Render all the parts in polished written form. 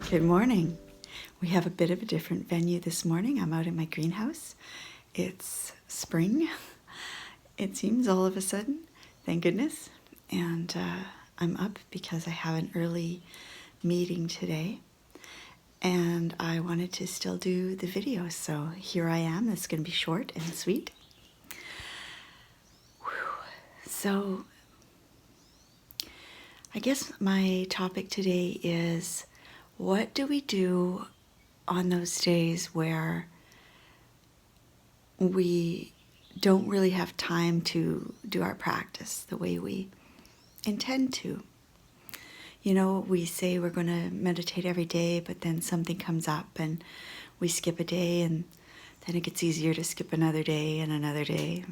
Good morning. We have a bit of a different venue this morning. I'm out in my greenhouse. It's spring, it seems, all of a sudden. Thank goodness. And I'm up because I have an early meeting today. And I wanted to still do the video. So here I am. It's going to be short and sweet. So I guess my topic today is, what do we do on those days where we don't really have time to do our practice the way we intend to? You know, we say we're going to meditate every day, but then something comes up and we skip a day, and then it gets easier to skip another day and another day.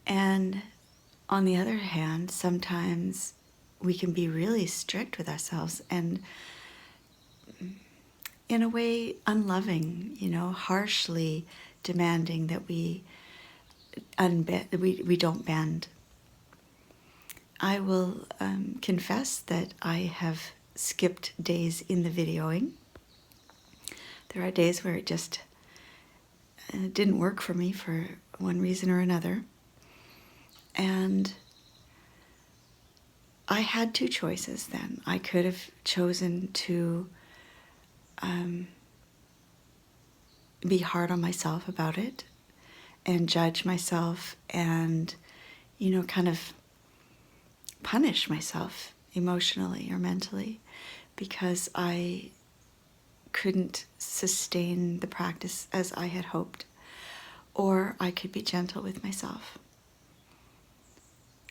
And on the other hand, sometimes we can be really strict with ourselves and in a way unloving, harshly demanding that we don't bend. I will confess that I have skipped days in the videoing. There are days where it just didn't work for me for one reason or another. And I had two choices then. I could have chosen to be hard on myself about it and judge myself and, kind of punish myself emotionally or mentally because I couldn't sustain the practice as I had hoped. Or I could be gentle with myself.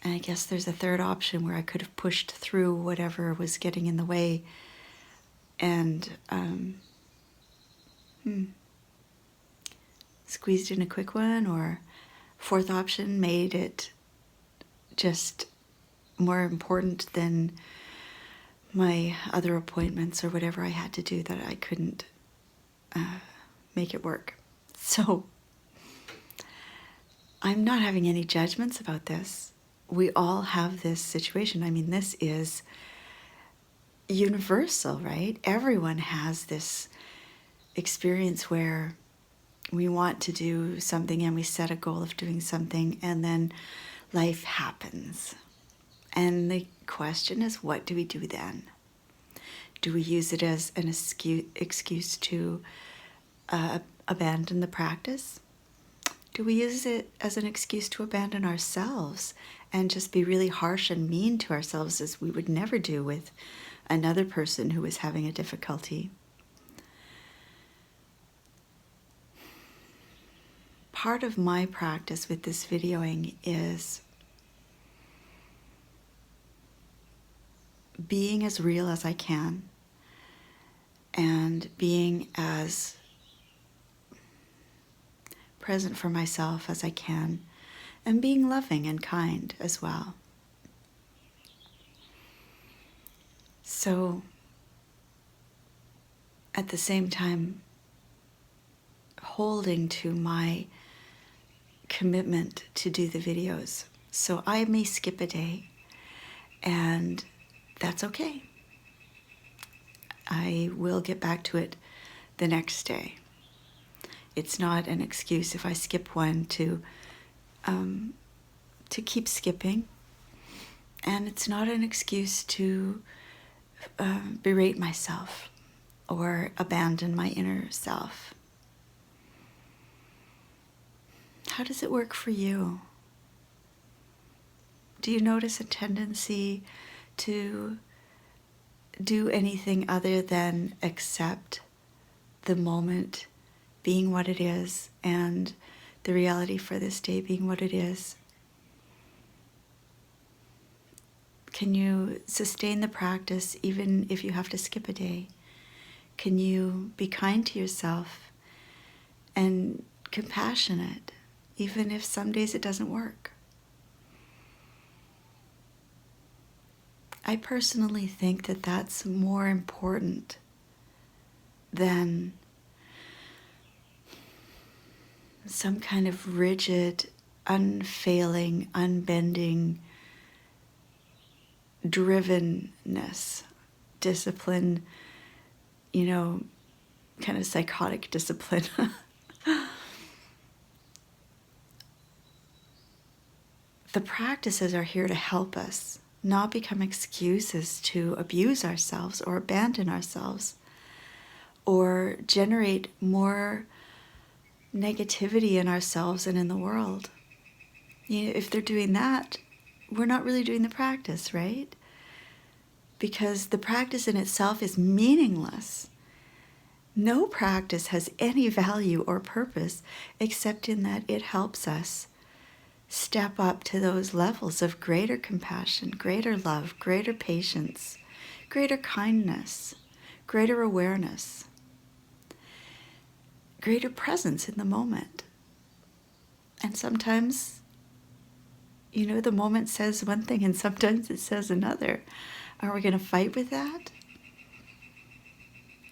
And I guess there's a third option where I could have pushed through whatever was getting in the way and squeezed in a quick one, or fourth option made it just more important than my other appointments or whatever I had to do that I couldn't make it work. So I'm not having any judgments about this. We all have this situation. I mean, this is universal, right? Everyone has this experience where we want to do something and we set a goal of doing something, and then life happens. And the question is, what do we do then? Do we use it as an excuse to abandon the practice? Do we use it as an excuse to abandon ourselves and just be really harsh and mean to ourselves, as we would never do with another person who is having a difficulty? Part of my practice with this videoing is being as real as I can and being as present for myself as I can, and being loving and kind as well. So at the same time, holding to my commitment to do the videos. So I may skip a day, and that's okay. I will get back to it the next day. It's not an excuse if I skip one to keep skipping, and it's not an excuse to berate myself or abandon my inner self. How does it work for you? Do you notice a tendency to do anything other than accept the moment being what it is and the reality for this day being what it is? Can you sustain the practice even if you have to skip a day? Can you be kind to yourself and compassionate even if some days it doesn't work? I personally think that that's more important than some kind of rigid, unfailing, unbending drivenness, discipline kind of psychotic discipline. The practices are here to help us not become excuses to abuse ourselves or abandon ourselves or generate more negativity in ourselves and in the world. If they're doing that, we're not really doing the practice, right? Because the practice in itself is meaningless. No practice has any value or purpose except in that it helps us step up to those levels of greater compassion, greater love, greater patience, greater kindness, greater awareness, greater presence in the moment. And sometimes, the moment says one thing and sometimes it says another. Are we going to fight with that?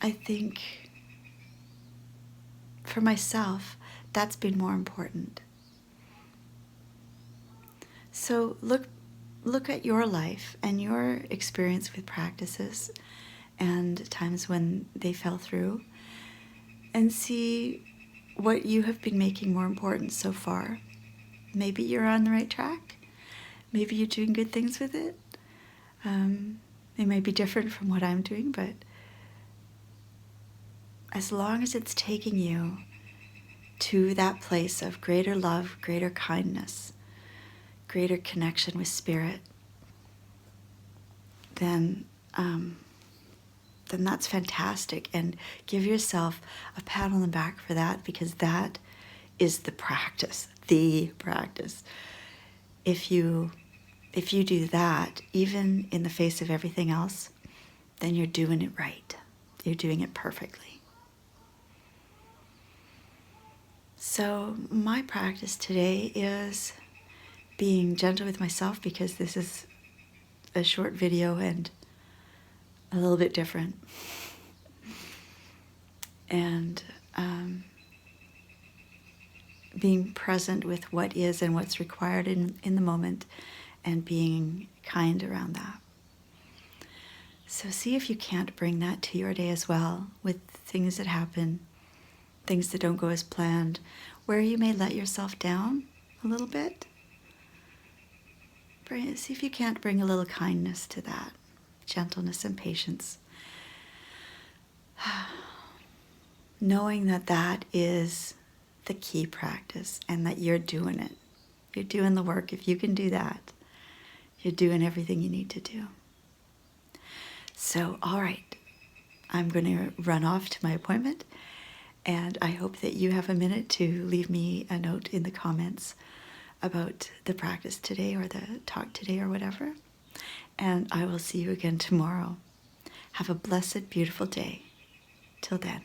I think for myself, that's been more important. So look at your life and your experience with practices and times when they fell through, and see what you have been making more important so far. Maybe you're on the right track. Maybe you're doing good things with it. It may be different from what I'm doing, but as long as it's taking you to that place of greater love, greater kindness, greater connection with spirit, then that's fantastic. And give yourself a pat on the back for that, because that is the practice. If you do that, even in the face of everything else, then you're doing it right. You're doing it perfectly. So my practice today is being gentle with myself, because this is a short video and a little bit different. And being present with what is and what's required in the moment, and being kind around that. So see if you can't bring that to your day as well, with things that happen, things that don't go as planned, where you may let yourself down a little bit. See if you can't bring a little kindness to that, gentleness and patience. Knowing that that is the key practice, and that you're doing it. You're doing the work. If you can do that, you're doing everything you need to do. So, all right, I'm going to run off to my appointment, and I hope that you have a minute to leave me a note in the comments about the practice today or the talk today or whatever. And I will see you again tomorrow. Have a blessed, beautiful day. Till then.